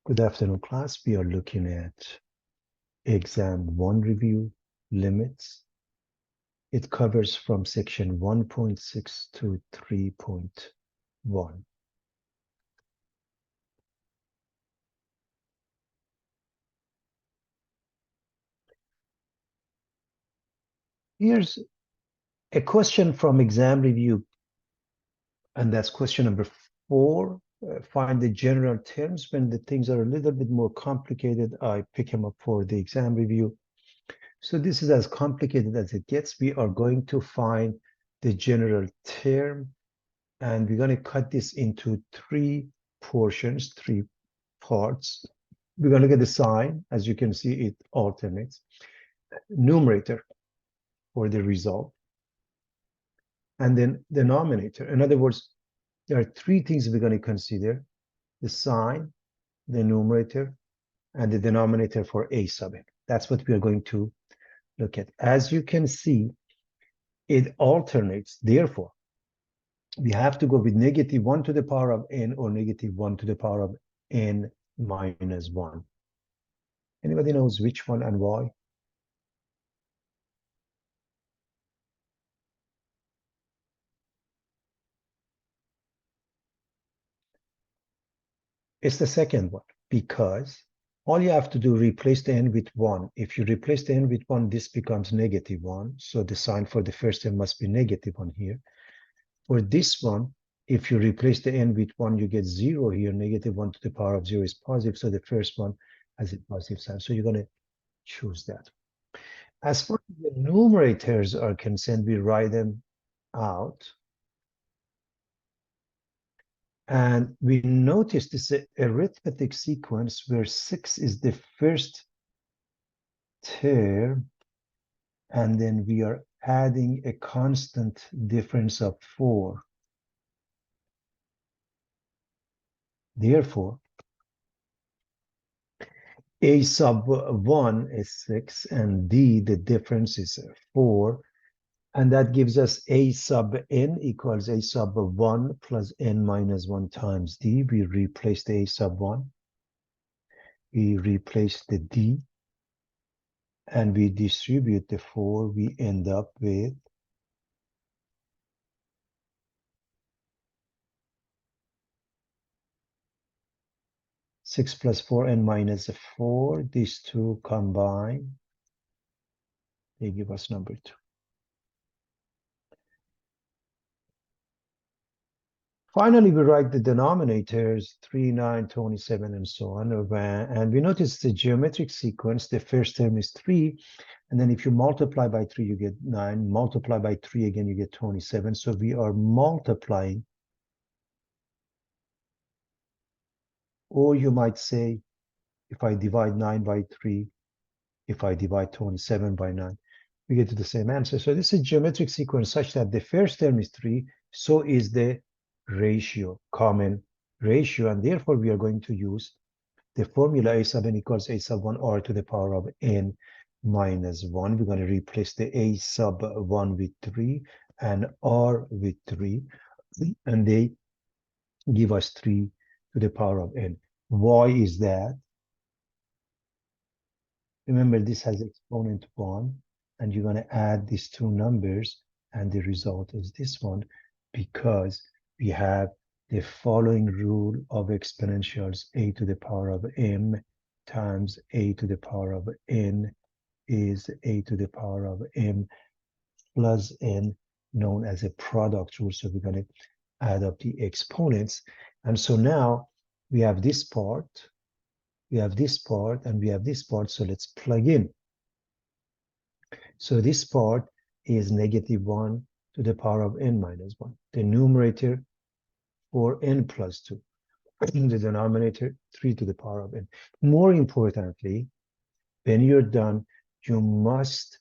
Good afternoon, class. We are looking at exam 1 review limits. It covers from section 1.6 to 3.1. Here's a question from exam review, and that's question number 4. Find the general terms. When the things are a little bit more complicated, I pick them up for the exam review. So this is as complicated as it gets. We are going to find the general term, and we're going to cut this into 3 portions, 3 parts. We're going to look at the sign. As you can see, it alternates. Numerator for the result, and then denominator. In other words, there are 3 things we're going to consider: the sign, the numerator, and the denominator for a sub n. That's what we are going to look at. As you can see, it alternates. Therefore, we have to go with -1 to the power of n or -1 to the power of n minus 1. Anybody knows which one and why? It's the second one, because all you have to do, replace the n with 1. If you replace the n with 1, this becomes -1. So the sign for the first term must be -1 here. For this one, if you replace the n with 1, you get 0 here. -1 to the power of 0 is positive. So the first one has a positive sign. So you're going to choose that. As far as the numerators are concerned, we write them out. And we notice this arithmetic sequence where 6 is the first term, and then we are adding a constant difference of 4. Therefore, a sub 1 is 6, and d, the difference is 4. And that gives us a sub n equals a sub 1 plus n minus 1 times d. We replace the a sub 1. We replace the d. And we distribute the 4. We end up with 6 plus 4n minus 4. These two combine, they give us number 2. Finally, we write the denominators 3, 9, 27, and so on. And we notice the geometric sequence. The first term is 3. And then if you multiply by 3, you get 9. Multiply by 3 again, you get 27. So we are multiplying. Or you might say, if I divide 9 by 3, if I divide 27 by 9, we get to the same answer. So this is a geometric sequence such that the first term is 3, so is the ratio, common ratio, and therefore we are going to use the formula a sub n equals a sub 1 r to the power of n minus 1. We're going to replace the a sub 1 with 3 and r with 3, and they give us 3 to the power of n. Why is that? Remember, this has exponent 1, and you're going to add these 2 numbers, and the result is this one, because we have the following rule of exponentials: a to the power of m times a to the power of n is a to the power of m plus n, known as a product rule. So we're going to add up the exponents. And so now we have this part, we have this part, and we have this part. So let's plug in. So this part is -1 to the power of n minus 1. The numerator for n plus 2. The denominator 3 to the power of n. More importantly, when you're done, you must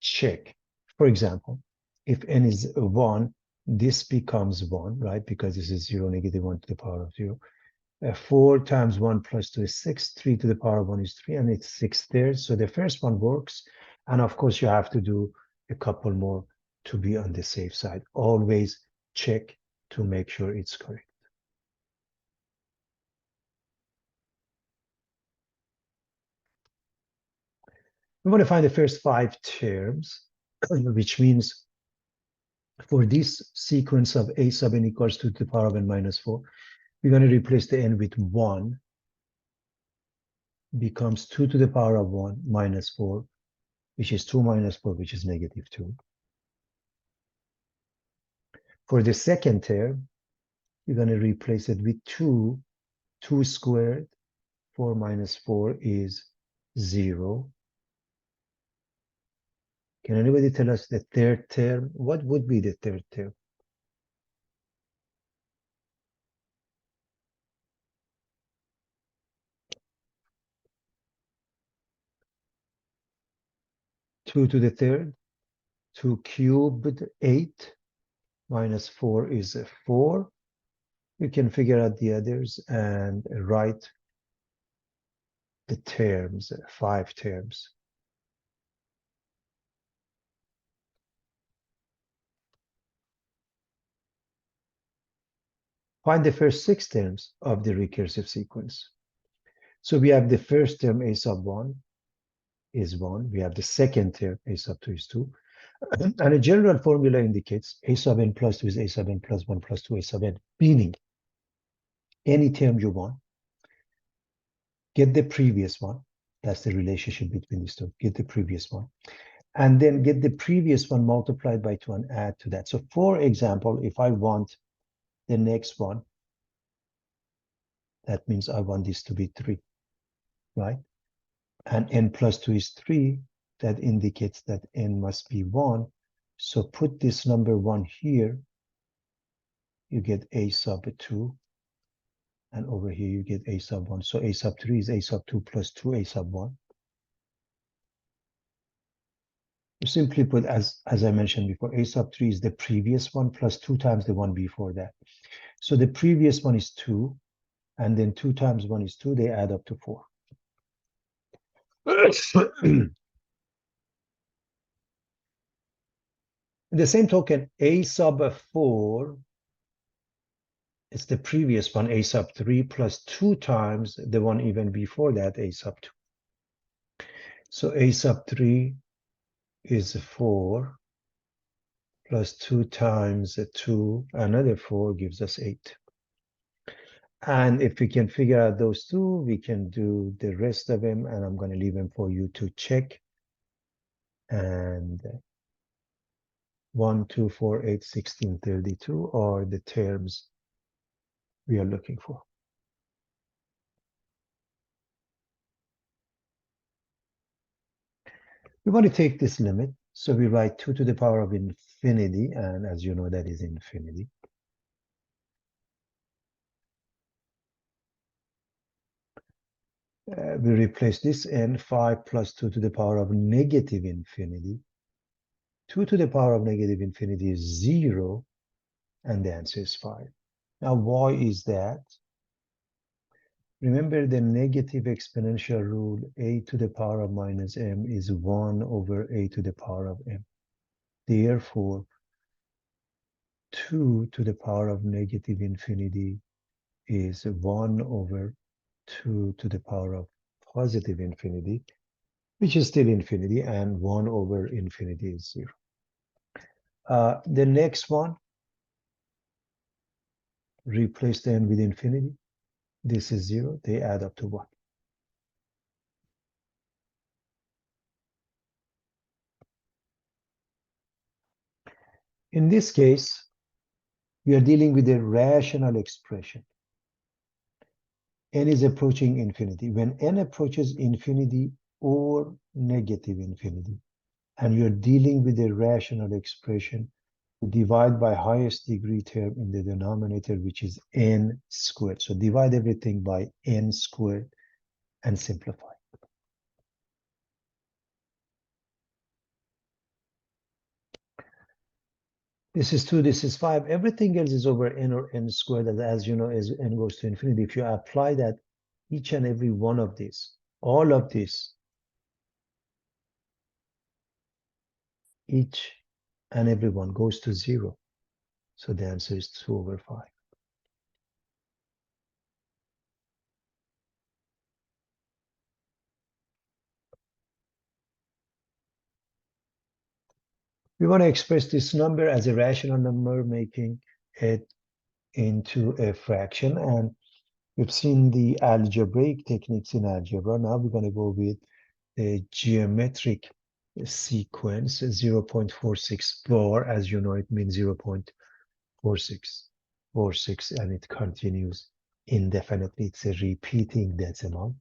check. For example, if n is 1, this becomes 1, right? Because this is 0, -1 to the power of 0. 4 times 1 plus 2 is 6. 3 to the power of 1 is 3, and it's 6 there. So the first one works. And of course, you have to do a couple more to be on the safe side. Always check to make sure it's correct. We want to find the first 5 terms, which means for this sequence of a sub n equals 2 to the power of n minus 4, we're going to replace the n with 1, becomes 2 to the power of 1 minus 4, which is 2 minus 4, which is negative 2. For the second term, we're going to replace it with 2. 2 squared, 4 minus 4 is 0. Can anybody tell us the third term? What would be the third term? Two to the third, 2 cubed, 8, minus 4 is 4. You can figure out the others and write the terms, 5 terms. Find the first 6 terms of the recursive sequence. So we have the first term a sub 1 is 1. We have the second term a sub 2 is 2. And a general formula indicates a sub n plus 2 is a sub n plus 1 plus 2 a sub n, meaning any term you want, get the previous one. That's the relationship between these two. Get the previous one. And then get the previous one multiplied by 2 and add to that. So for example, if I want the next one, that means I want this to be 3, right? And n plus 2 is 3. That indicates that n must be 1. So put this number 1 here. You get a sub 2. And over here you get a sub 1. So a sub 3 is a sub 2 plus 2 a sub 1. You simply put, as I mentioned before, a sub 3 is the previous one plus 2 times the one before that. So the previous one is 2. And then 2 times 1 is 2. They add up to 4. In the same token, a sub 4 is the previous one, a sub 3, plus 2 times the one even before that, a sub 2. So a sub 3 is 4, plus 2 times 2, another 4 gives us 8. And if we can figure out those two, we can do the rest of them, and I'm going to leave them for you to check. And 1, 2, 4, 8, 16, 32 are the terms we are looking for. We want to take this limit, so we write 2 to the power of infinity, and as you know, that is infinity. We replace this n, 5 plus 2 to the power of negative infinity. 2 to the power of negative infinity is 0, and the answer is 5. Now, why is that? Remember the negative exponential rule, a to the power of minus m is 1 over a to the power of m. Therefore, 2 to the power of negative infinity is 1 over 2 to the power of positive infinity, which is still infinity, and 1 over infinity is 0. The next one, replace the n with infinity. This is 0. They add up to 1. In this case, we are dealing with a rational expression. N is approaching infinity. When n approaches infinity or negative infinity, and you're dealing with a rational expression, you divide by highest degree term in the denominator, which is n squared. So divide everything by n squared and simplify. This is 2, this is 5. Everything else is over n or n squared. And as you know, as n goes to infinity, if you apply that, each and every one of these, all of this, each and every one goes to 0. So the answer is 2 over 5. We want to express this number as a rational number, making it into a fraction. And we've seen the algebraic techniques in algebra. Now we're going to go with a geometric sequence, 0.46 bar. As you know, it means 0.4646, and it continues indefinitely. It's a repeating decimal.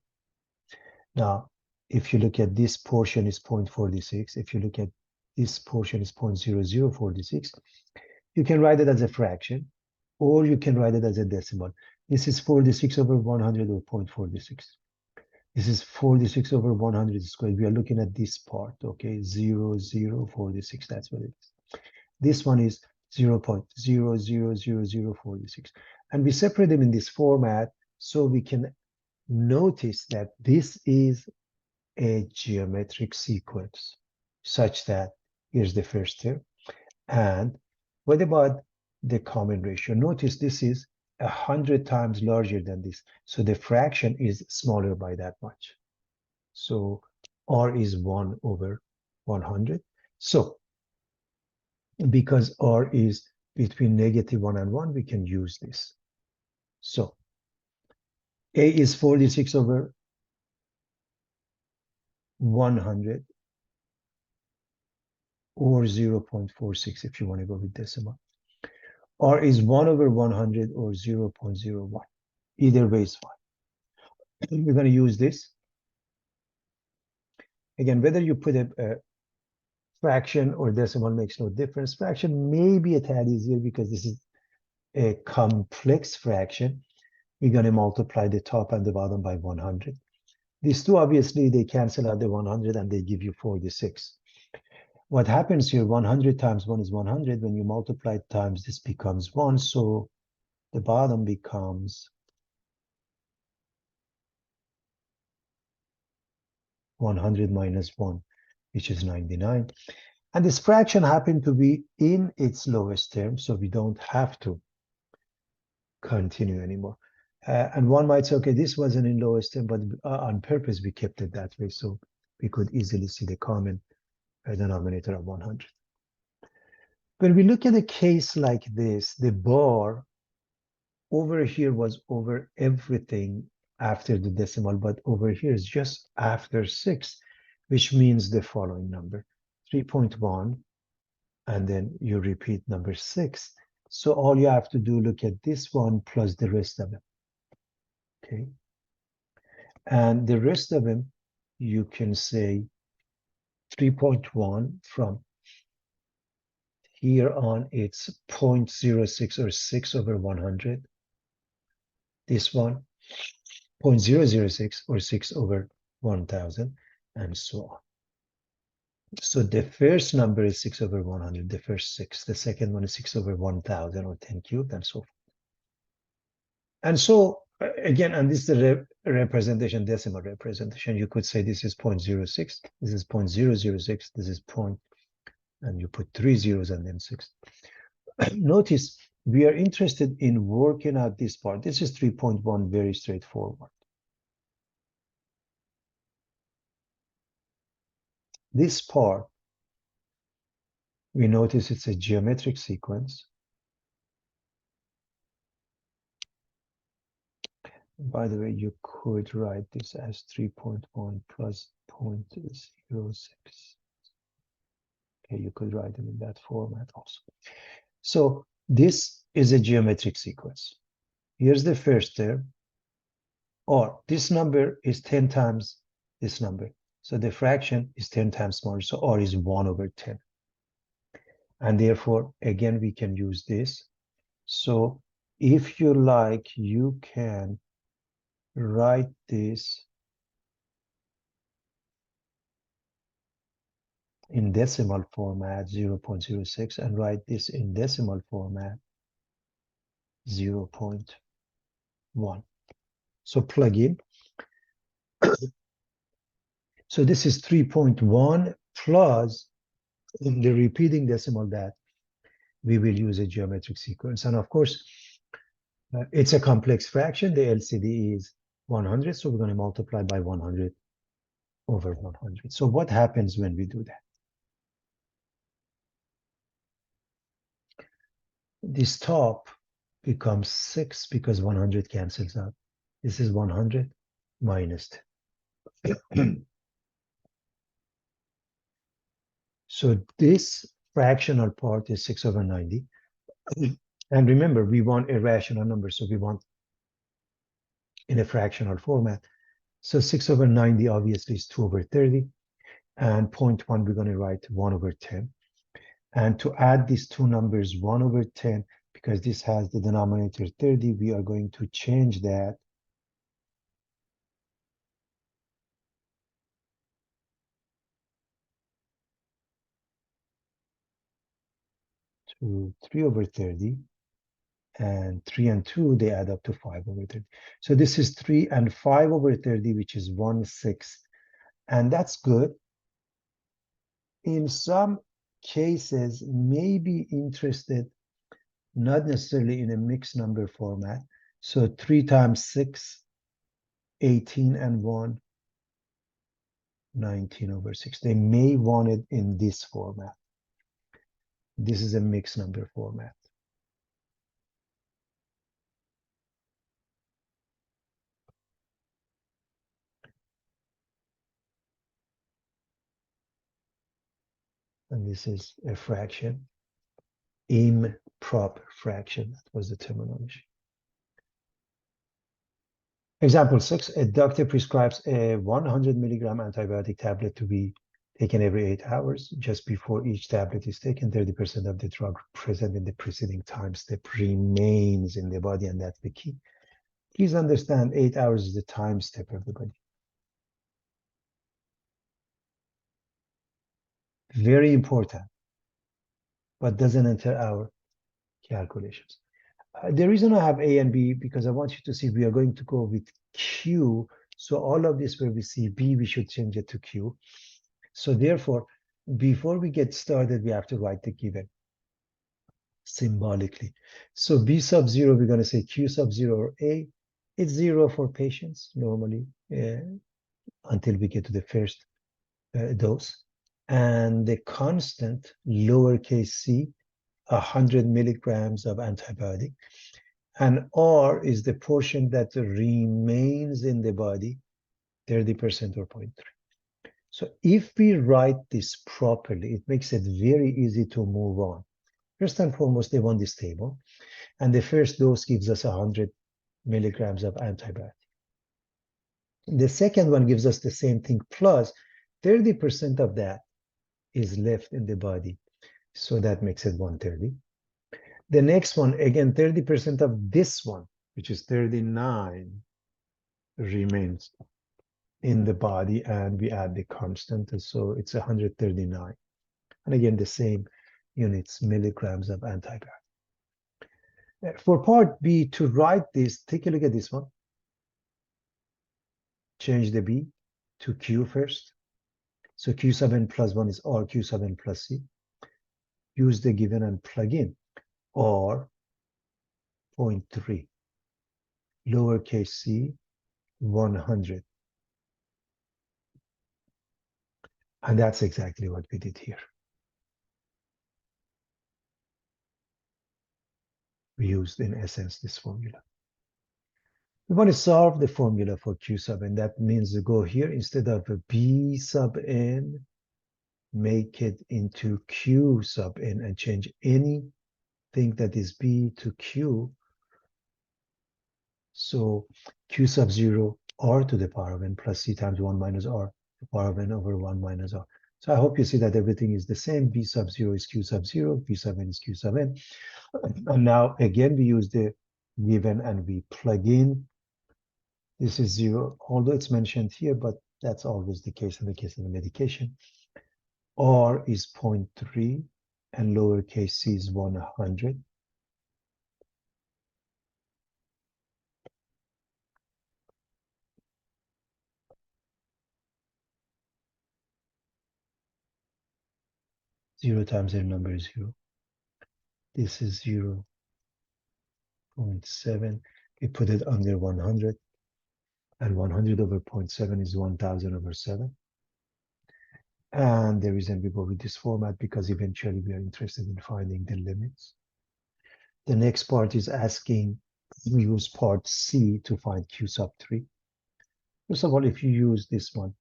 Now, if you look at this portion is 0.46, if you look at this portion is 0.0046, you can write it as a fraction, or you can write it as a decimal. This is 46 over 100 or 0.46. This is 46 over 100 squared. We are looking at this part, okay? 0.0046, that's what it is. This one is 0.000046. And we separate them in this format so we can notice that this is a geometric sequence such that here's the first term. And what about the common ratio? Notice this is 100 times larger than this. So the fraction is smaller by that much. So R is 1 over 100. So because R is between -1 and 1, we can use this. So A is 46 over 100, or 0.46 if you want to go with decimal. R is 1 over 100 or 0.01. Either way is fine. We're going to use this. Again, whether you put a fraction or decimal makes no difference. Fraction may be a tad easier because this is a complex fraction. We're going to multiply the top and the bottom by 100. These two, obviously, they cancel out the 100 and they give you 46. What happens here, 100 times 1 is 100. When you multiply times, this becomes 1. So the bottom becomes 100 minus 1, which is 99. And this fraction happened to be in its lowest term, so we don't have to continue anymore. And one might say, okay, this wasn't in lowest term, but on purpose we kept it that way, so we could easily see the common denominator of 100. When we look at a case like this, the bar over here was over everything after the decimal, but over here is just after 6, which means the following number, 3.1, and then you repeat number 6. So all you have to do, look at this one plus the rest of them. Okay. And the rest of them, you can say 3.1 from here on, it's 0.06 or 6 over 100. This one, 0.006 or 6 over 1000, and so on. So the first number is 6 over 100, the first 6. The second one is 6 over 1000 or 10 cubed, and so forth. And so, again, and this is the representation, decimal representation. You could say this is 0.06, this is 0.006, this is point, and you put 3 zeros and then 6. Notice we are interested in working out this part. This is 3.1, very straightforward. This part, we notice it's a geometric sequence. By the way, you could write this as 3.1 plus 0.06. Okay, you could write them in that format also. So this is a geometric sequence. Here's the first term, or this number is 10 times this number. So the fraction is 10 times smaller, so R is 1 over 10. And therefore, again, we can use this. So if you like, you can write this in decimal format, 0.06, and write this in decimal format, 0.1. So plug in. So this is 3.1 plus the repeating decimal that we will use a geometric sequence. And of course, it's a complex fraction. The LCD is 100, so we're going to multiply by 100 over 100. So what happens when we do that? This top becomes 6 because 100 cancels out. This is 100 minus 10. So this fractional part is 6 over 90. And remember, we want a rational number, so we want in a fractional format. So 6 over 90 obviously is 2 over 30. And 0.1, we're going to write 1 over 10. And to add these two numbers, 1 over 10, because this has the denominator 30, we are going to change that to 3 over 30. And 3 and 2, they add up to 5 over 30. So this is 3 and 5 over 30, which is 1/6. And that's good. In some cases, may be interested, not necessarily in a mixed number format. So 3 times 6, 18 and 1, 19 over 6. They may want it in this format. This is a mixed number format. And this is a fraction, improper fraction. That was the terminology. Example 6, a doctor prescribes a 100 milligram antibiotic tablet to be taken every 8 hours. Just before each tablet is taken, 30% of the drug present in the preceding time step remains in the body, and that's the key. Please understand 8 hours is the time step, everybody. Very important, but doesn't enter our calculations. The reason I have A and B, because I want you to see we are going to go with Q. So all of this where we see B, we should change it to Q. So therefore, before we get started, we have to write the given symbolically. So B sub 0, we're going to say Q sub 0 or A. It's 0 for patients normally until we get to the first dose. And the constant, lowercase c, 100 milligrams of antibiotic. And R is the portion that remains in the body, 30% or 0.3. So if we write this properly, it makes it very easy to move on. First and foremost, they want this table. And the first dose gives us 100 milligrams of antibiotic. The second one gives us the same thing, plus 30% of that is left in the body. So that makes it 130. The next one, again, 30% of this one, which is 39, remains in the body, and we add the constant, and so it's 139. And again, the same units, milligrams of antibiotic. For part B, to write this, take a look at this one. Change the B to Q first. So Q sub n plus 1 is R, Q sub n plus C. Use the given and plug in. R 0.3, lowercase c, 100. And that's exactly what we did here. We used, in essence, this formula. We want to solve the formula for Q sub n. That means to go here, instead of a B sub n, make it into Q sub n and change anything that is B to Q. So Q sub 0, R to the power of n plus C times 1 minus R to the power of n over 1 minus R. So I hope you see that everything is the same. B sub 0 is Q sub 0, B sub n is Q sub n. And now again, we use the given and we plug in. This is 0, although it's mentioned here, but that's always the case in the case of the medication. R is 0.3 and lowercase c is 100. Zero times their number is 0. This is 0.7. We put it under 100. And 100 over 0.7 is 1000 over 7. And the reason we go with this format, because eventually we are interested in finding the limits. The next part is asking, we use part C to find Q sub 3. First of all, if you use this one,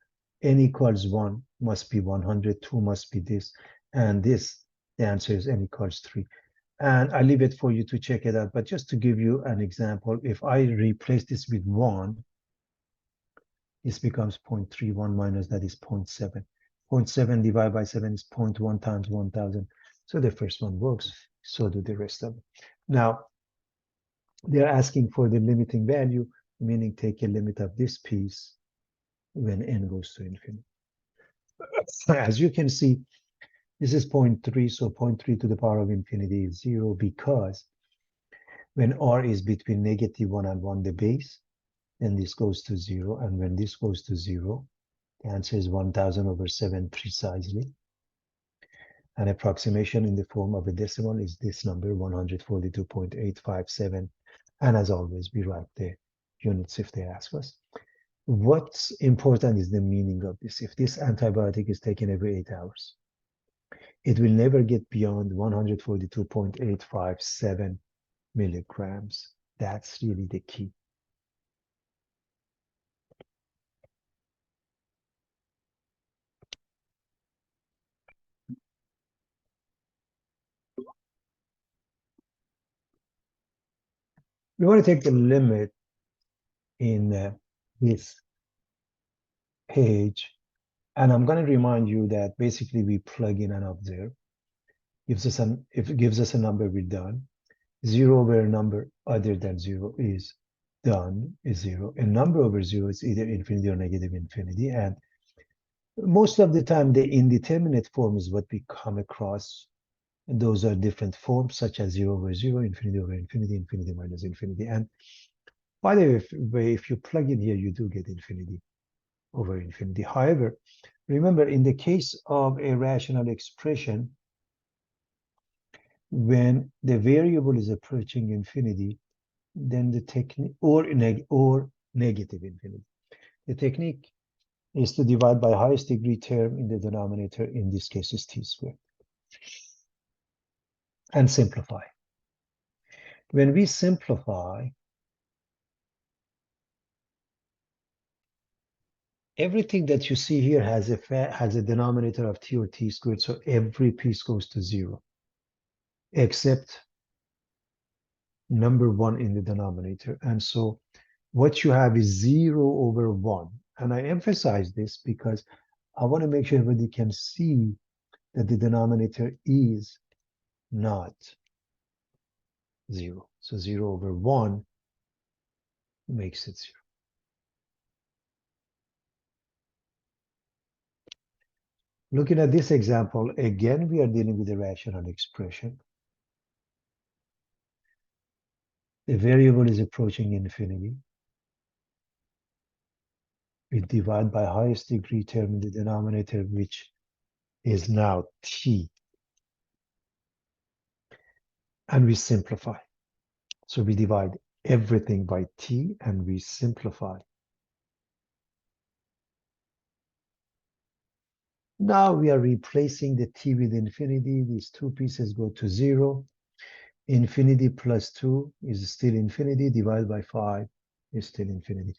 n equals 1 must be 100, 2 must be this, and this, the answer is n equals 3. And I leave it for you to check it out. But just to give you an example, if I replace this with 1, this becomes 0.31 minus that is 0.7. 0.7 divided by 7 is 0.1 times 1,000. So the first one works. So do the rest of them. Now, they're asking for the limiting value, meaning take a limit of this piece when n goes to infinity. As you can see, this is 0.3, so 0.3 to the power of infinity is 0 because when r is between -1 and 1, the base, then this goes to 0. And when this goes to 0, the answer is 1,000 over 7 precisely. An approximation in the form of a decimal is this number, 142.857. And as always, we write the units if they ask us. What's important is the meaning of this. If this antibiotic is taken every 8 hours, it will never get beyond 142.857 milligrams. That's really the key. We want to take the limit in this page, and I'm going to remind you that basically we plug in and observe. If it gives us a number, we're done. 0 where a number other than 0 is done is 0. A number over 0 is either infinity or negative infinity. And most of the time, the indeterminate form is what we come across. And those are different forms, such as 0 over 0, infinity over infinity, infinity minus infinity. And by the way, if you plug in here, you do get infinity over infinity. However, remember, in the case of a rational expression, when the variable is approaching infinity, then the technique, or negative infinity. The technique is to divide by highest degree term in the denominator, in this case is t squared, and simplify. When we simplify, everything that you see here has a denominator of t or t squared, so every piece goes to 0, except number 1 in the denominator. And so what you have is 0 over 1. And I emphasize this because I want to make sure everybody can see that the denominator is not 0. So 0 over 1 makes it 0. Looking at this example, again, we are dealing with a rational expression. The variable is approaching infinity. We divide by highest degree term in the denominator, which is now t. And we simplify. So we divide everything by t and we simplify. Now we are replacing the t with infinity. These two pieces go to 0. Infinity plus 2 is still infinity. Divided by 5 is still infinity.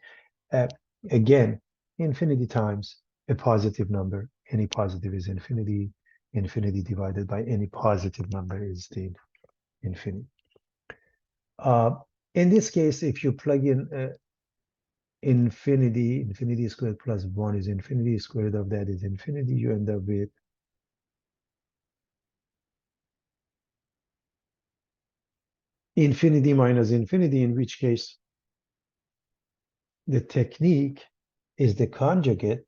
Again, infinity times a positive number. Any positive is infinity. Infinity divided by any positive number is still infinity. In this case, if you plug in infinity squared plus 1 is infinity, square root of that is infinity, you end up with infinity minus infinity, in which case the technique is the conjugate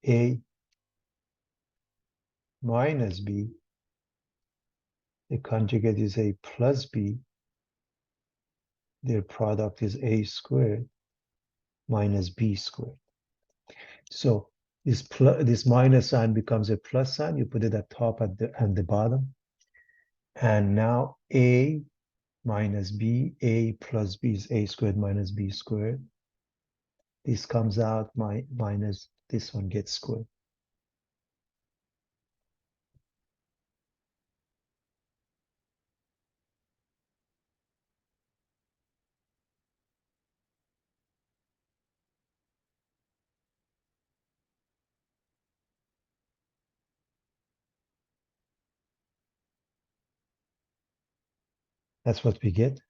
a minus b. The conjugate is a plus b. Their product is a squared minus b squared. So this minus sign becomes a plus sign. You put it at top and the bottom. And now a minus b, a plus b is a squared minus b squared. This comes out minus this one gets squared. That's what we get.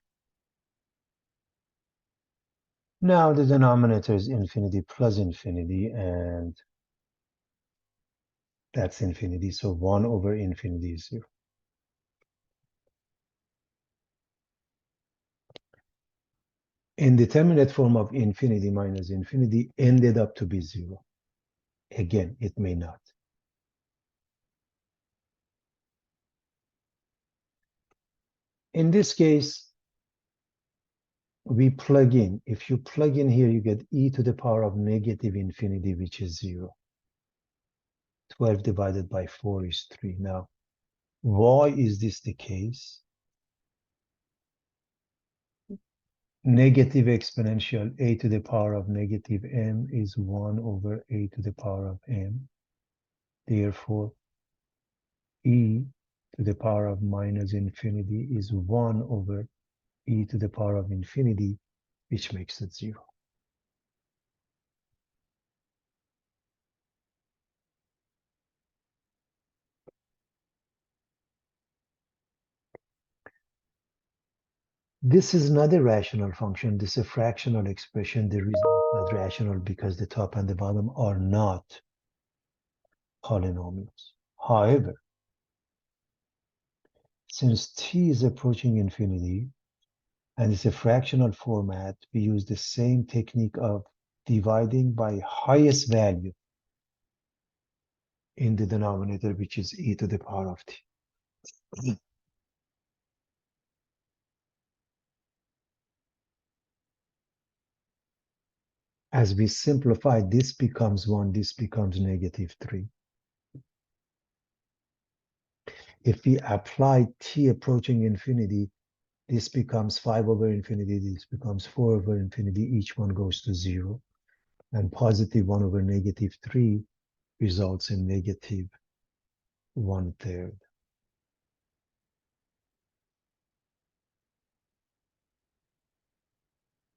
Now the denominator is infinity plus infinity, and that's infinity. So 1 over infinity is 0. Indeterminate form of infinity minus infinity ended up to be 0. Again, it may not. In this case, we plug in. If you plug in here, you get e to the power of negative infinity, which is 0. 12 divided by 4 is 3. Now, why is this the case? Negative exponential a to the power of negative m is 1 over a to the power of m. Therefore, e to the power of minus infinity is 1 over e to the power of infinity, which makes it 0. This is not a rational function. This is a fractional expression. The reason it's not rational because the top and the bottom are not polynomials. However, since t is approaching infinity and it's a fractional format, we use the same technique of dividing by highest value in the denominator, which is e to the power of t. As we simplify, this becomes 1, this becomes negative 3. If we apply t approaching infinity, this becomes 5 over infinity, this becomes 4 over infinity, each one goes to 0. And positive 1 over negative 3 results in negative 1/3.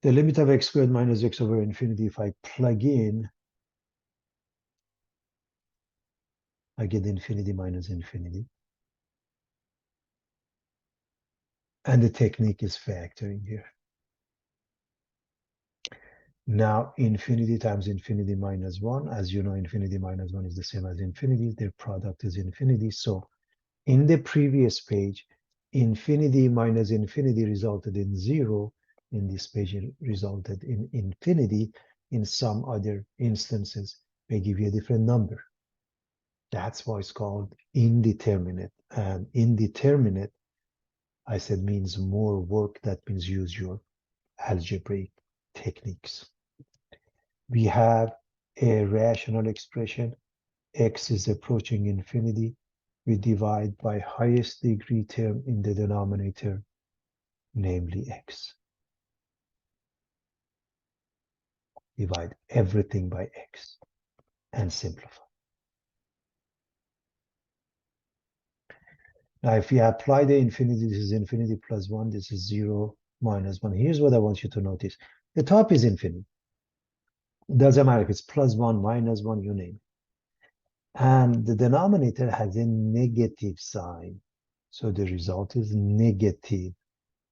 The limit of x squared minus x over infinity, if I plug in, I get infinity minus infinity. And the technique is factoring here. Now, infinity times infinity minus 1. As you know, infinity minus 1 is the same as infinity. Their product is infinity. So in the previous page, infinity minus infinity resulted in 0. In this page, it resulted in infinity. In some other instances, may give you a different number. That's why it's called indeterminate. And indeterminate, I said, means more work. That means use your algebraic techniques. We have a rational expression. X is approaching infinity. We divide by highest degree term in the denominator, namely x. Divide everything by x and simplify. Now, if we apply the infinity, this is infinity plus 1, this is 0 minus 1. Here's what I want you to notice. The top is infinity. Doesn't matter if it's plus 1, minus 1, you name it. And the denominator has a negative sign. So the result is negative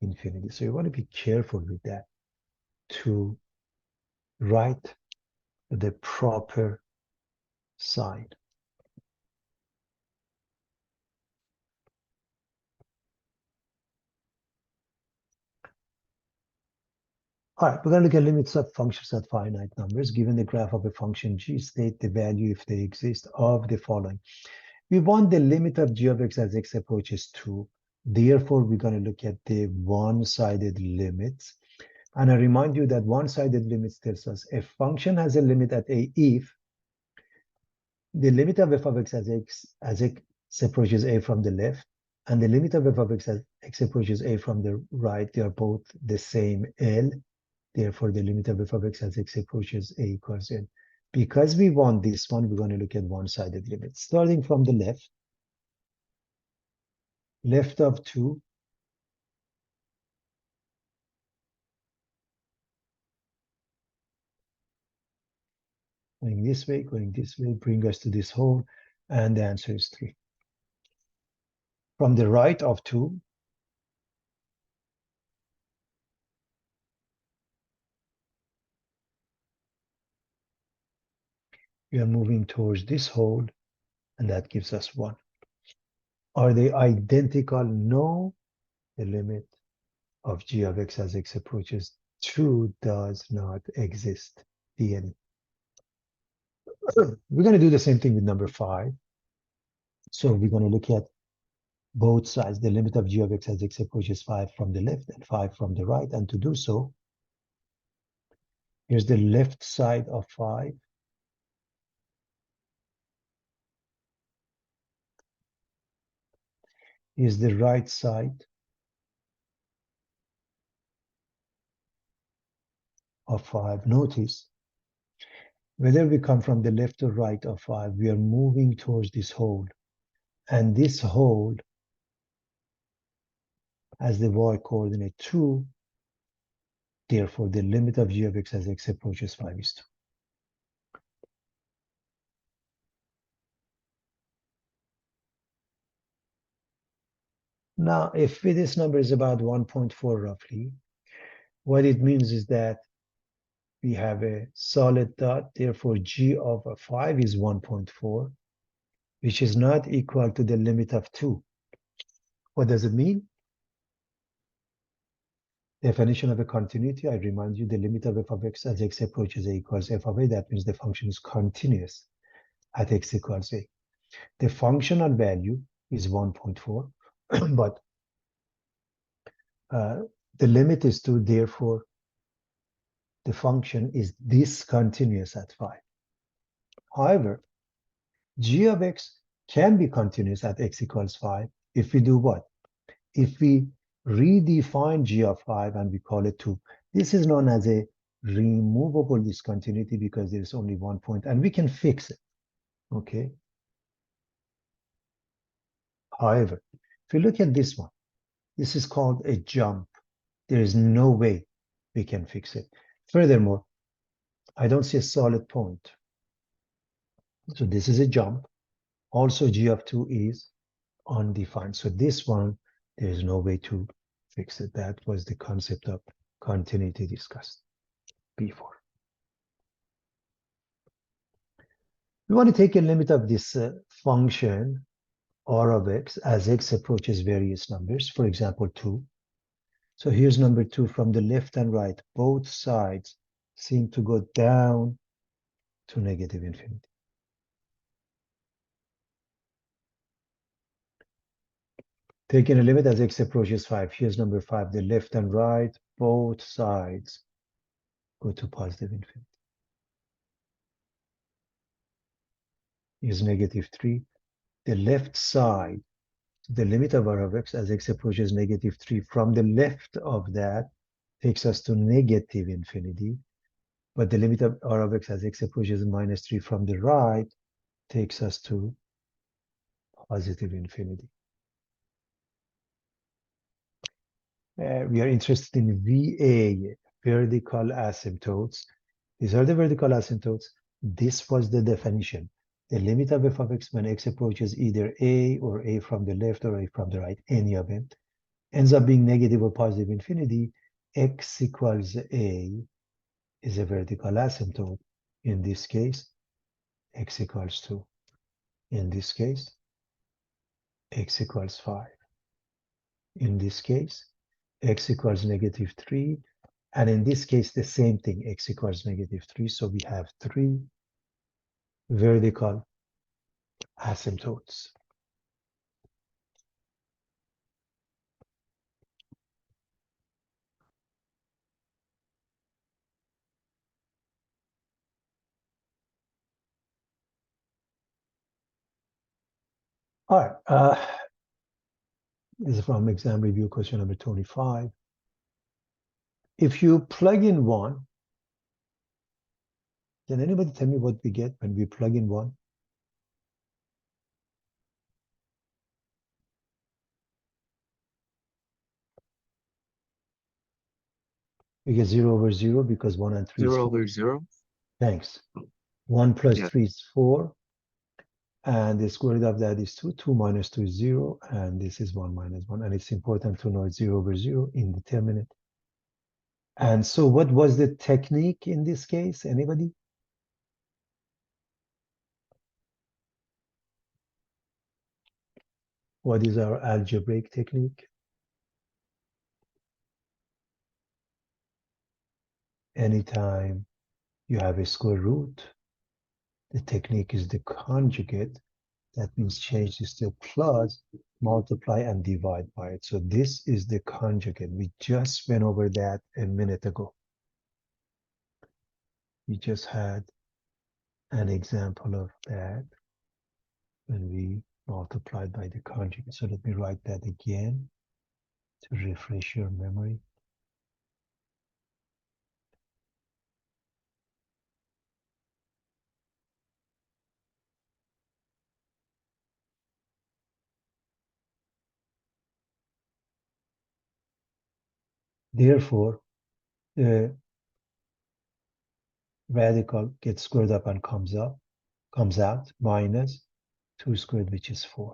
infinity. So you want to be careful with that to write the proper sign. All right, we're going to look at limits of functions at finite numbers. Given the graph of a function g, state the value, if they exist, of the following. We want the limit of g of x as x approaches 2. Therefore, we're going to look at the one-sided limits. And I remind you that one-sided limits tells us a function has a limit at a if the limit of f of x as x approaches a from the left, and the limit of f of x as x approaches a from the right, they are both the same L. Therefore, the limit of f of x as x approaches a equals L. Because we want this one, we're going to look at one-sided limits. Starting from the left of 2, going this way, bring us to this hole, and the answer is 3. From the right of 2, we are moving towards this hole, and that gives us 1. Are they identical? No. The limit of g of x as x approaches 2 does not exist. The end. We're going to do the same thing with number 5. So we're going to look at both sides, the limit of g of x as x approaches 5 from the left and 5 from the right. And to do so, here's the left side of 5. Here's the right side of 5. Notice, whether we come from the left or right of 5, we are moving towards this hole. And this hole has the y-coordinate 2. Therefore, the limit of g of x as x approaches 5 is 2. Now, if this number is about 1.4 roughly, what it means is that we have a solid dot, therefore g of 5 is 1.4, which is not equal to the limit of 2. What does it mean? Definition of a continuity, I remind you, the limit of f of x as x approaches a equals f of a. That means the function is continuous at x equals a. The functional value is 1.4, but the limit is 2, therefore the function is discontinuous at 5. However, g of x can be continuous at x equals 5 if we do what? If we redefine g of 5 and we call it 2. This is known as a removable discontinuity because there's only 1 point and we can fix it, okay? However, if we look at this one, this is called a jump. There is no way we can fix it. Furthermore, I don't see a solid point. So this is a jump. Also, g of 2 is undefined. So this one, there is no way to fix it. That was the concept of continuity discussed before. We want to take a limit of this function r of x as x approaches various numbers, for example, 2. So here's number 2 from the left and right. Both sides seem to go down to negative infinity. Taking a limit as x approaches 5. Here's number 5. The left and right, both sides go to positive infinity. Here's negative 3. The left side, the limit of r of x as x approaches negative 3 from the left of that takes us to negative infinity. But the limit of r of x as x approaches minus 3 from the right takes us to positive infinity. We are interested in VA, vertical asymptotes. These are the vertical asymptotes. This was the definition. The limit of f of x when x approaches either a or a from the left or a from the right, any of it, ends up being negative or positive infinity. X equals a is a vertical asymptote. In this case, x equals 2. In this case, x equals 5. In this case, x equals negative 3. And in this case, the same thing, x equals negative 3. So we have 3 vertical asymptotes. All right. This is from exam review question number 25. If you plug in 1 Can anybody tell me what we get when we plug in 1? We get 0 over 0 because 1 and 3 is 0 4. over 0? Thanks. 1 plus Yeah. 3 is 4. And the square root of that is 2. 2 minus 2 is 0. And this is 1 minus 1. And it's important to know it's 0 over 0, indeterminate. And so what was the technique in this case? Anybody? What is our algebraic technique? Anytime you have a square root, the technique is the conjugate. That means change this to plus, multiply, and divide by it. So this is the conjugate. We just went over that a minute ago. We just had an example of that when we multiplied by the conjugate. So let me write that again to refresh your memory. Therefore, the radical gets squared up and comes out, minus 2 squared, which is 4.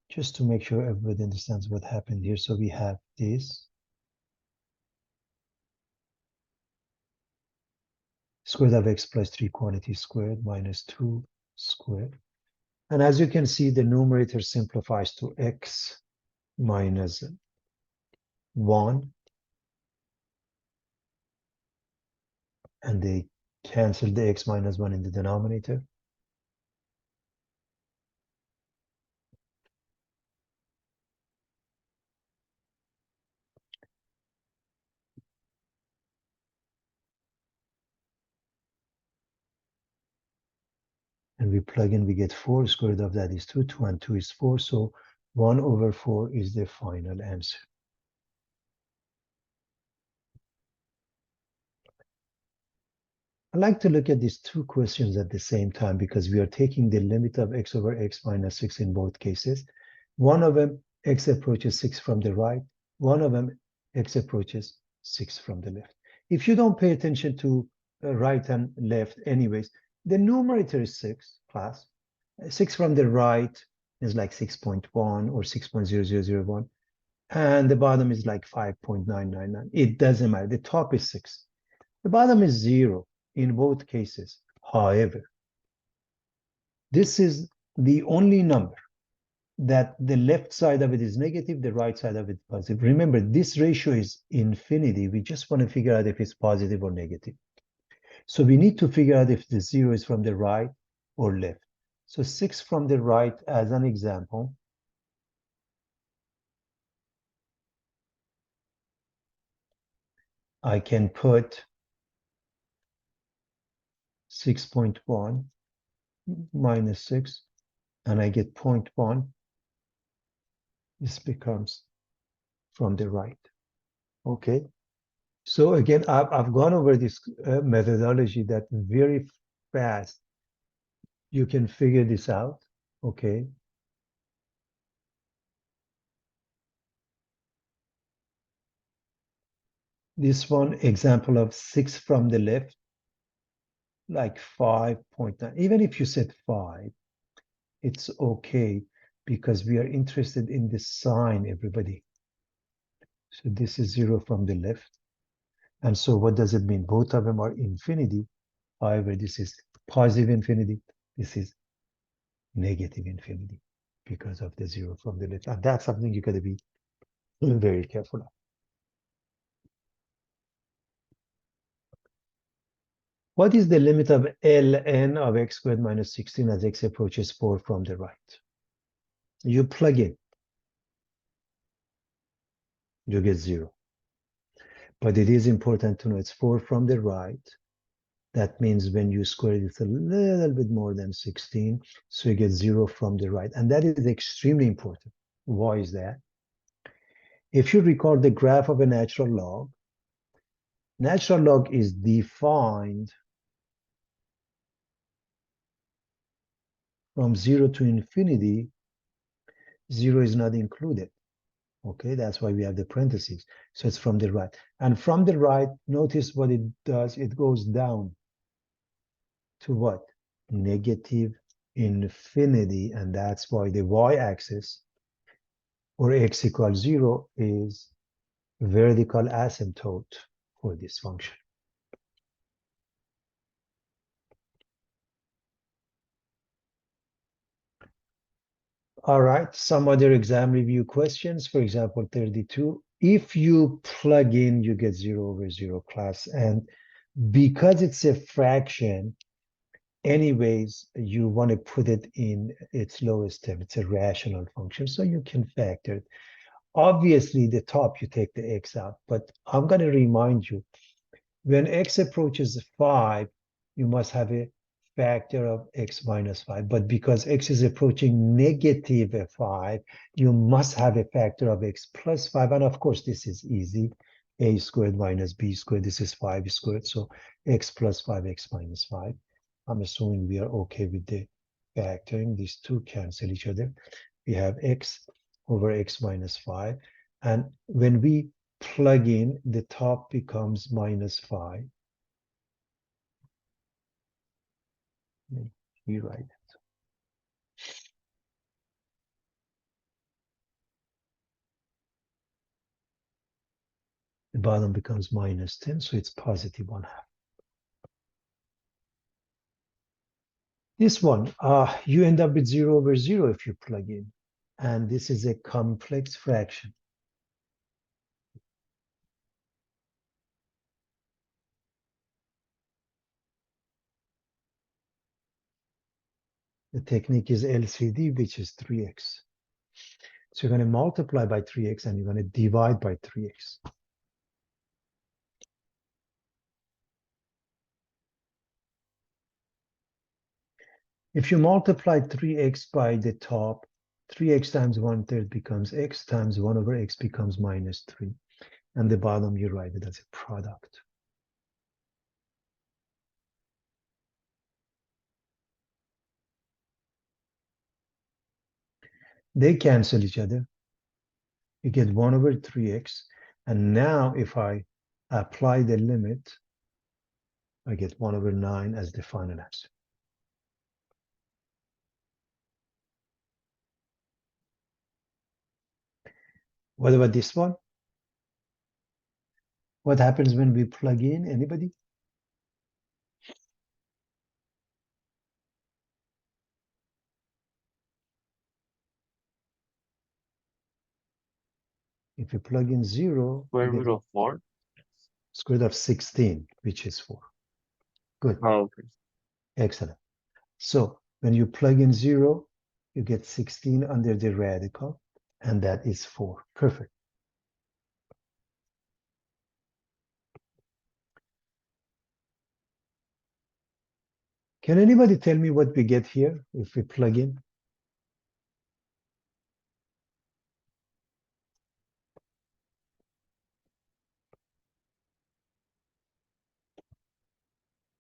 Just to make sure everybody understands what happened here. So we have this square root of x plus 3 quantity squared minus 2 squared. And as you can see, the numerator simplifies to x minus 1. And they cancel the x minus 1 in the denominator. And we plug in, we get 4. Square root of that is 2. 2 and 2 is 4. So 1 over 4 is the final answer. I like to look at these two questions at the same time because we are taking the limit of x over x minus 6 in both cases. One of them, x approaches 6 from the right. One of them, x approaches 6 from the left. If you don't pay attention to right and left anyways, the numerator is 6, class. 6 from the right is like 6.1 or 6.0001. And the bottom is like 5.999. It doesn't matter. The top is 6. The bottom is 0 in both cases. However, this is the only number that the left side of it is negative, the right side of it is positive. Remember, this ratio is infinity. We just want to figure out if it's positive or negative. So we need to figure out if the 0 is from the right or left. So 6 from the right, as an example, I can put 6.1 minus 6, and I get 0.1. This becomes from the right. Okay. So again, I've gone over this methodology that very fast you can figure this out. Okay. This one example of 6 from the left, like 5.9. Even if you said 5, it's okay because we are interested in the sign, everybody. So this is 0 from the left. And so what does it mean? Both of them are infinity. However, this is positive infinity. This is negative infinity because of the 0 from the left. And that's something you got to be very careful of. What is the limit of ln of x squared minus 16 as x approaches 4 from the right? You plug in, you get 0. But it is important to know it's 4 from the right. That means when you square it, it's a little bit more than 16. So you get 0 from the right. And that is extremely important. Why is that? If you recall the graph of a natural log is defined from 0 to infinity, 0 is not included. Okay, that's why we have the parentheses. So it's from the right. And from the right, notice what it does. It goes down to what? Negative infinity. And that's why the y-axis, or x equals 0, is vertical asymptote for this function. All right, some other exam review questions. For example, 32. If you plug in, you get 0 over 0 class. And because it's a fraction, anyways, you want to put it in its lowest term. It's a rational function, so you can factor it. Obviously, the top, you take the x out. But I'm going to remind you, when x approaches 5, you must have a factor of x minus 5. But because x is approaching negative 5, you must have a factor of x plus 5. And of course, this is easy. A squared minus b squared. This is 5 squared. So x plus 5, x minus 5. I'm assuming we are okay with the factoring. These two cancel each other. We have x over x minus 5. And when we plug in, the top becomes minus 5. Rewrite it. The bottom becomes minus 10, so it's positive 1/2. This one, you end up with 0 over 0 if you plug in. And this is a complex fraction. The technique is LCD, which is 3x. So you're going to multiply by 3x and you're going to divide by 3x. If you multiply 3x by the top, 3x times 1/3 becomes x, times 1 over x becomes minus 3. And the bottom, you write it as a product. They cancel each other. You get 1 over 3x. And now if I apply the limit, I get 1 over 9 as the final answer. What about this one? What happens when we plug in? Anybody? If you plug in 0, Square root of 4? square root of 16, which is 4. Good. Oh, okay. Excellent. So when you plug in 0, you get 16 under the radical, and that is 4. Perfect. Can anybody tell me what we get here if we plug in?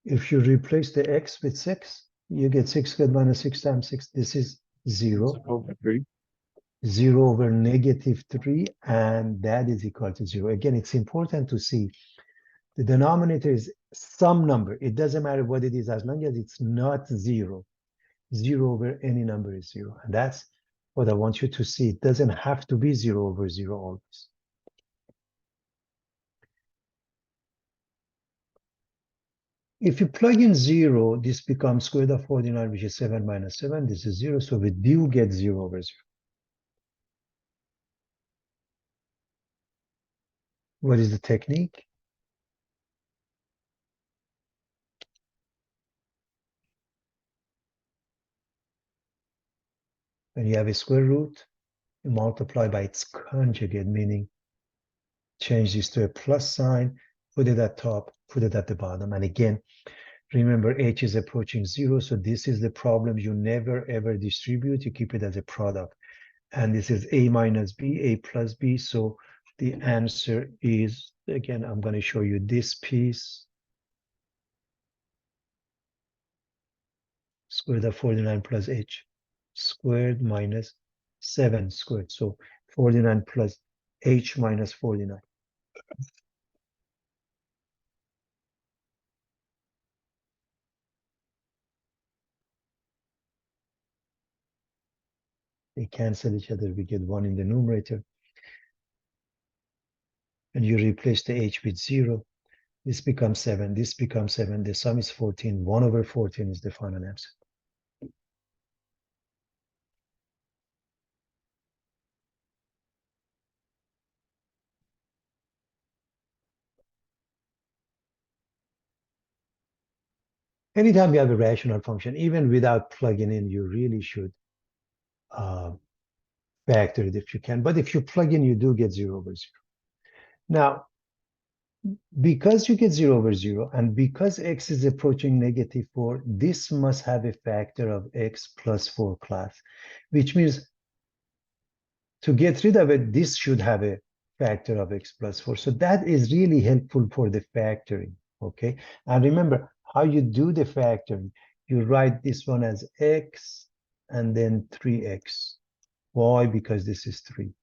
If you replace the x with 6, you get 6 squared minus 6 times 6. This is 0. Over 3. 0 over negative 3, and that is equal to 0. Again, it's important to see the denominator is some number. It doesn't matter what it is as long as it's not 0. 0 over any number is 0. And that's what I want you to see. It doesn't have to be 0 over 0 always. If you plug in 0, this becomes square root of 49, which is 7 minus 7. This is 0, so we do get 0 over 0. What is the technique? When you have a square root, you multiply by its conjugate, meaning change this to a plus sign, put it at top, put it at the bottom. And again, remember h is approaching 0, so this is the problem. You never ever distribute, you keep it as a product. And this is a minus b, a plus b, so the answer is, again, I'm going to show you this piece. Square root of 49 plus h. squared minus 7 squared. So 49 plus h minus 49. They cancel each other. We get 1 in the numerator. And you replace the h with 0. This becomes 7. This becomes 7. The sum is 14. 1 over 14 is the final answer. Anytime you have a rational function, even without plugging in, you really should factor it if you can. But if you plug in, you do get 0 over 0. Now, because you get 0 over 0, and because x is approaching -4, this must have a factor of x plus 4 class, which means to get rid of it, this should have a factor of x plus 4. So that is really helpful for the factoring, okay? And remember, how you do the factoring, you write this one as x and then 3x. Why? Because this is 3.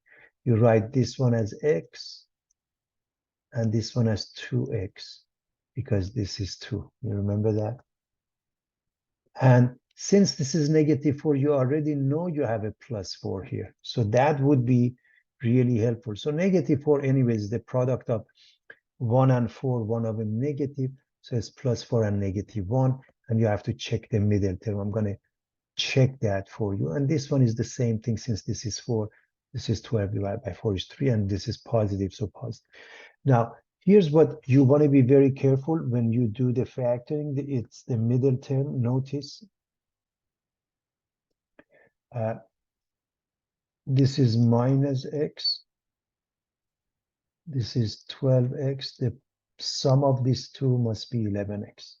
You write this one as x and this one as 2x because this is 2. You remember that? And since this is -4, you already know you have a plus 4 here. So that would be really helpful. So -4 anyways is the product of 1 and 4, one of them negative. So it's plus 4 and -1. And you have to check the middle term. I'm going to check that for you. And this one is the same thing since this is 4. This is 12 divided by 4 is 3. And this is positive, so positive. Now, here's what you want to be very careful when you do the factoring. It's the middle term. Notice this is minus x. This is 12x. The sum of these two must be 11x.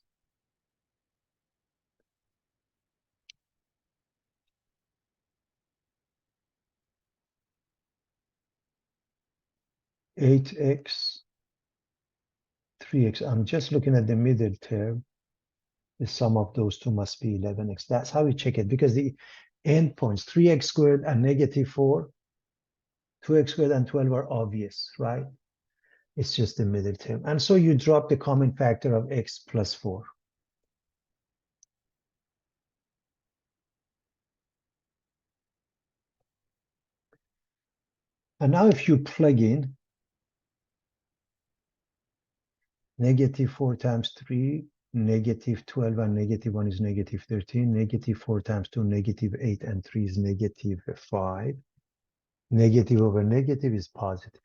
Eight x, 3x. I'm just looking at the middle term. The sum of those two must be 11x. That's how we check it, because the endpoints, 3x squared and -4, 2x squared and 12 are obvious, right? It's just the middle term. And so you drop the common factor of x plus 4. And now if you plug in -4 times 3, -12 and -1 is -13, -4 times 2, -8 and 3 is -5. Negative over negative is positive.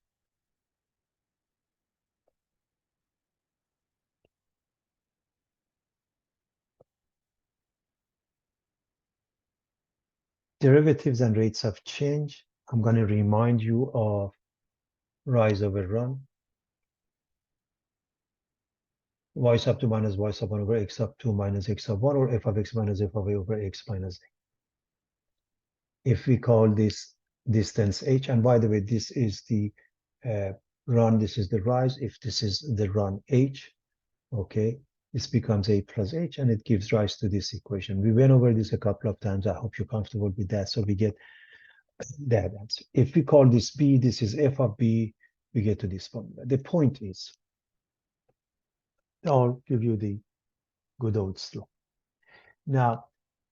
Derivatives and rates of change. I'm going to remind you of rise over run. Y sub 2 minus y sub 1 over x sub 2 minus x sub 1, or f of x minus f of a over x minus a. If we call this distance h, and by the way, this is the run, this is the rise. If this is the run h, okay, this becomes a plus h, and it gives rise to this equation. We went over this a couple of times. I hope you're comfortable with that. So we get that answer. If we call this b, this is f of b, we get to this formula. The point is, I'll give you the good old slope. Now,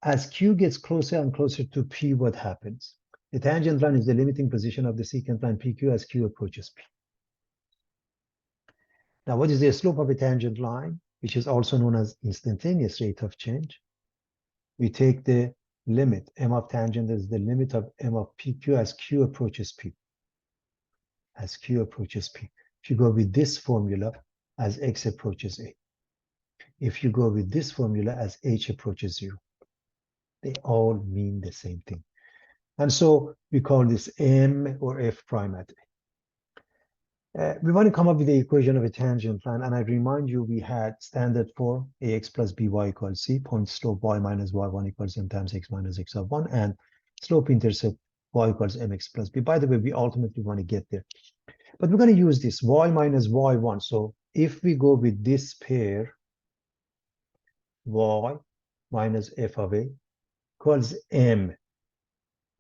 as q gets closer and closer to p, what happens? The tangent line is the limiting position of the secant line PQ as q approaches p. Now, what is the slope of a tangent line, which is also known as instantaneous rate of change? We take the limit. M of tangent is the limit of M of PQ as q approaches p. As q approaches p. If you go with this formula, as x approaches a. If you go with this formula, as h approaches 0. They all mean the same thing. And so we call this M or F prime at A. We want to come up with the equation of a tangent line. And I remind you, we had standard form ax plus by equals c, point slope y minus y1 equals m times x minus x of 1, and slope intercept y equals mx plus b. By the way, we ultimately want to get there. But we're going to use this y minus y1. So if we go with this pair, y minus f of a equals m.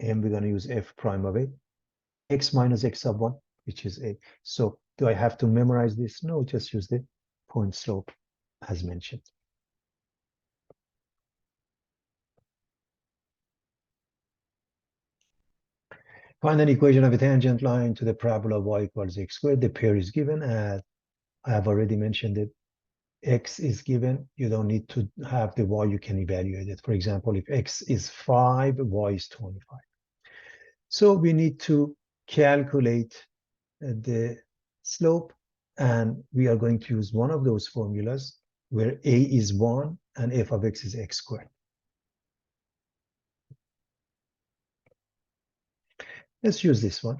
m, we're going to use f prime of a, x minus x sub 1, which is a. So do I have to memorize this? No, just use the point slope as mentioned. Find an equation of a tangent line to the parabola y equals x squared. The pair is given, as I have already mentioned it. X is given, you don't need to have the y, you can evaluate it. For example, if x is 5, y is 25. So we need to calculate the slope, and we are going to use one of those formulas where a is 1 and f of x is x squared. Let's use this one.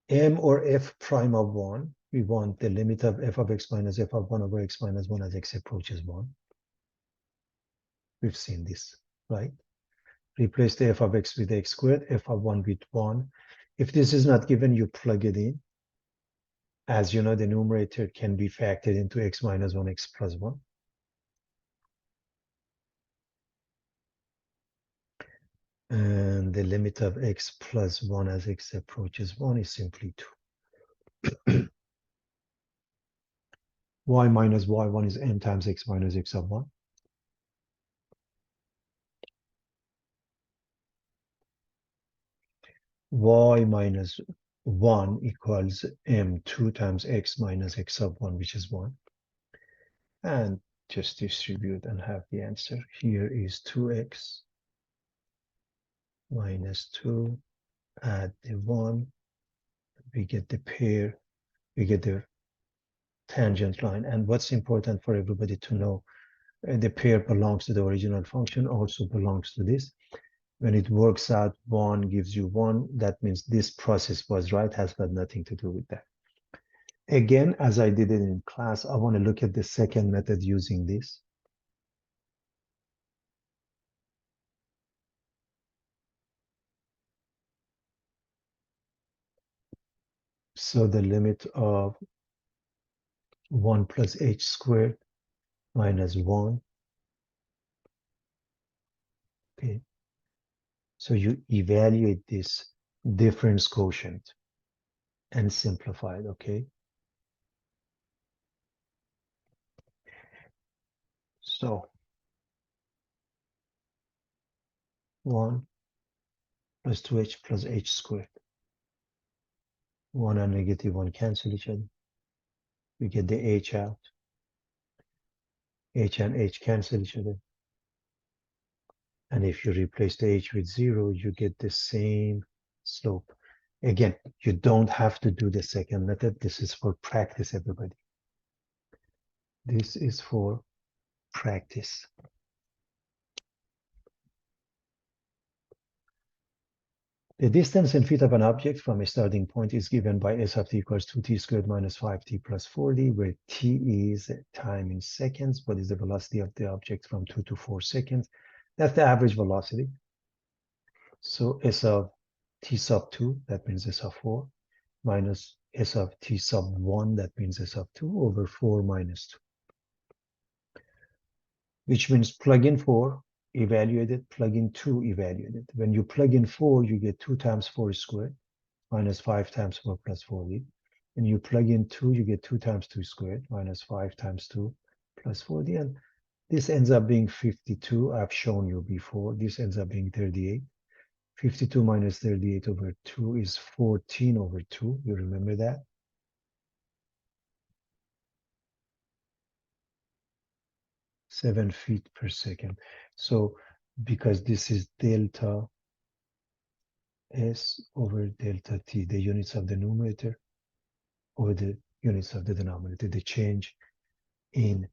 M or f prime of 1, we want the limit of f of x minus f of 1 over x minus 1 as x approaches 1. We've seen this, right? Replace the f of x with x squared, f of 1 with 1. If this is not given, you plug it in. As you know, the numerator can be factored into x minus 1, x plus 1. And the limit of x plus 1 as x approaches 1 is simply 2. Y minus y1 is m times x minus x of 1. Y minus 1 equals m2 times x minus x of 1, which is 1. And just distribute and have the answer. Here is 2x minus 2, add the 1, we get the pair, we get the tangent line. And what's important for everybody to know, the pair belongs to the original function, also belongs to this. When it works out, 1 gives you 1, that means this process was right, has got nothing to do with that. Again, as I did it in class, I want to look at the second method using this. So the limit of 1 plus h squared minus 1. Okay. So you evaluate this difference quotient and simplify it, okay? So 1 plus 2h plus h squared. 1 and negative 1 cancel each other. We get the h out. H and h cancel each other. And if you replace the h with 0, you get the same slope. Again, you don't have to do the second method. This is for practice, everybody. This is for practice. The distance in feet of an object from a starting point is given by s of t equals 2t squared minus 5t plus 4d, where t is time in seconds. What is the velocity of the object from 2 to 4 seconds? That's the average velocity. So s of t sub 2, that means s of 4, minus s of t sub 1, that means s of 2, over 4 minus 2. Which means plug in 4, evaluate it, plug in 2, evaluate it. When you plug in 4, you get 2 times 4 squared, minus 5 times 4 plus 4d. And you plug in 2, you get 2 times 2 squared, minus 5 times 2 plus 4d. And this ends up being 52. I've shown you before. This ends up being 38. 52 minus 38 over 2 is 14 over 2. You remember that? Seven feet per second. So because this is delta S over delta T, the units of the numerator over the units of the denominator, the change in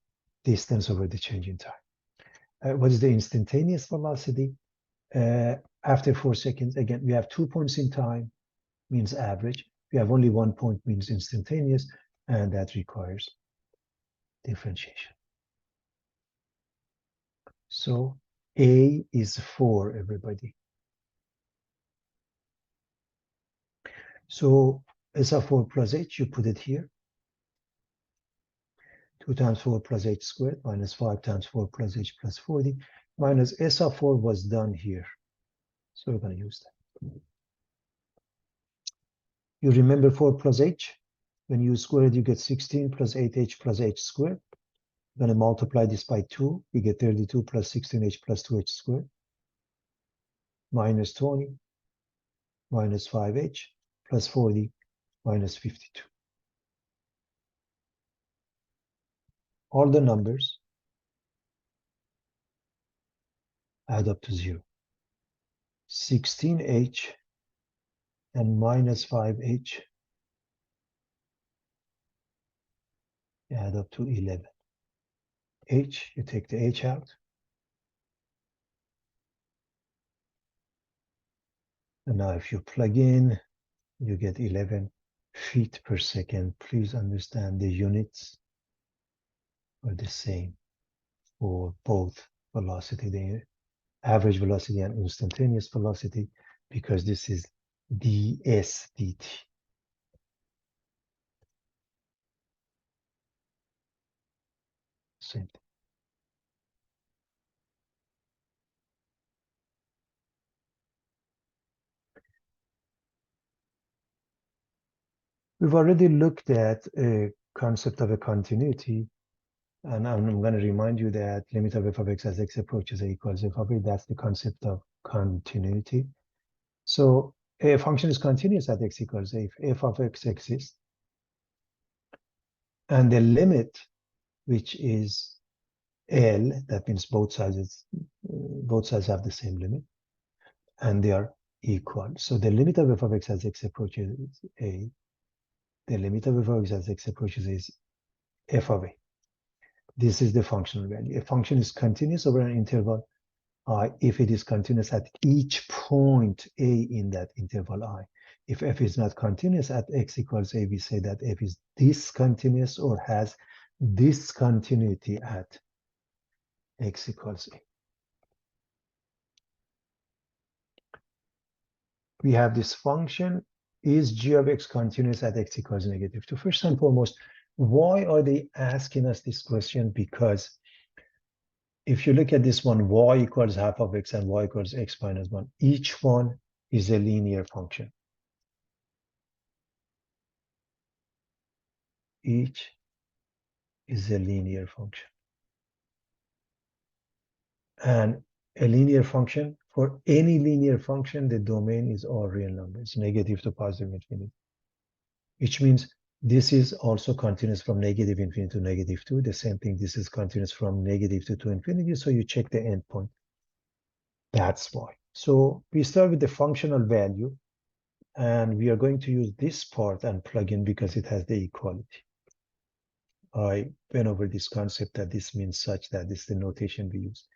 distance over the change in time. What is the instantaneous velocity? After 4 seconds, again, we have 2 points in time, means average. We have only 1 point, means instantaneous, and that requires differentiation. So A is 4, everybody. So S of 4 plus H, you put it here. 2 times 4 plus h squared minus 5 times 4 plus h plus 40 minus s of 4 was done here. So we're going to use that. You remember 4 plus h? When you square it, you get 16 plus 8h plus h squared. We're going to multiply this by 2. We get 32 plus 16h plus 2h squared minus 20 minus 5h plus 40 minus 52. All the numbers add up to 0. 16h and minus 5h add up to 11. H, you take the h out. And now if you plug in, you get 11 feet per second. Please understand the units are the same for both velocity, the average velocity and instantaneous velocity, because this is ds dt. Same thing. We've already looked at a concept of a continuity, and I'm going to remind you that limit of f of x as x approaches a equals f of a, that's the concept of continuity. So a function is continuous at x equals a if f of x exists, and the limit, which is L, that means both sides have the same limit, and they are equal. So the limit of f of x as x approaches a, the limit of f of x as x approaches is f of a. This is the functional value. A function is continuous over an interval I if it is continuous at each point a in that interval I. If f is not continuous at x equals a, we say that f is discontinuous or has discontinuity at x equals a. We have this function, is g of x continuous at x equals -2? First and foremost, why are they asking us this question? Because if you look at this one, y equals half of x and y equals x minus 1, each one is a linear function. Each is a linear function. And a linear function, for any linear function, the domain is all real numbers, negative to positive infinity. Which means this is also continuous from negative infinity to -2. The same thing, this is continuous from -2 to infinity, so you check the endpoint. That's why. So we start with the functional value, and we are going to use this part and plug in because it has the equality. I went over this concept that this means such that this is the notation we use.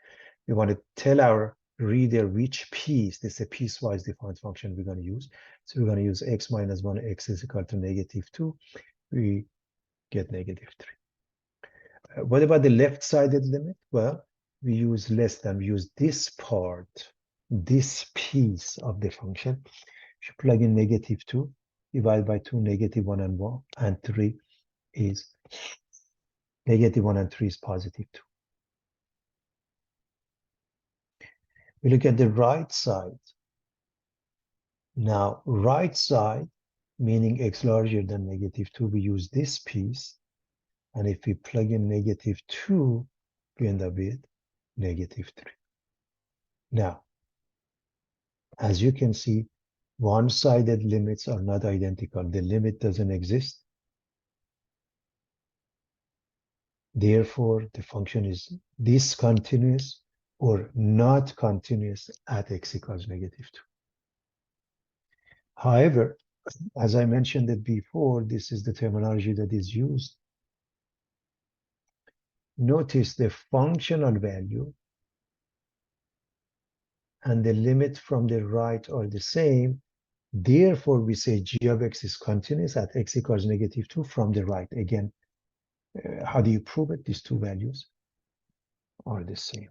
We want to tell our reader which piece, this is a piecewise defined function we're going to use. So we're going to use x minus 1, x is equal to -2. We get -3. What about the left-sided limit? Well, we use less than, we use this part, this piece of the function. If you plug in -2, divide by 2, -1 and 1, and 3 is -1 and 3 is +2. We look at the right side. Now, right side, meaning x larger than -2, we use this piece. And if we plug in -2, we end up with -3. Now, as you can see, one-sided limits are not identical. The limit doesn't exist. Therefore, the function is discontinuous or not continuous at x equals -2. However, as I mentioned it before, this is the terminology that is used. Notice the functional value and the limit from the right are the same. Therefore, we say g of x is continuous at x equals -2 from the right. Again, how do you prove it? These two values are the same.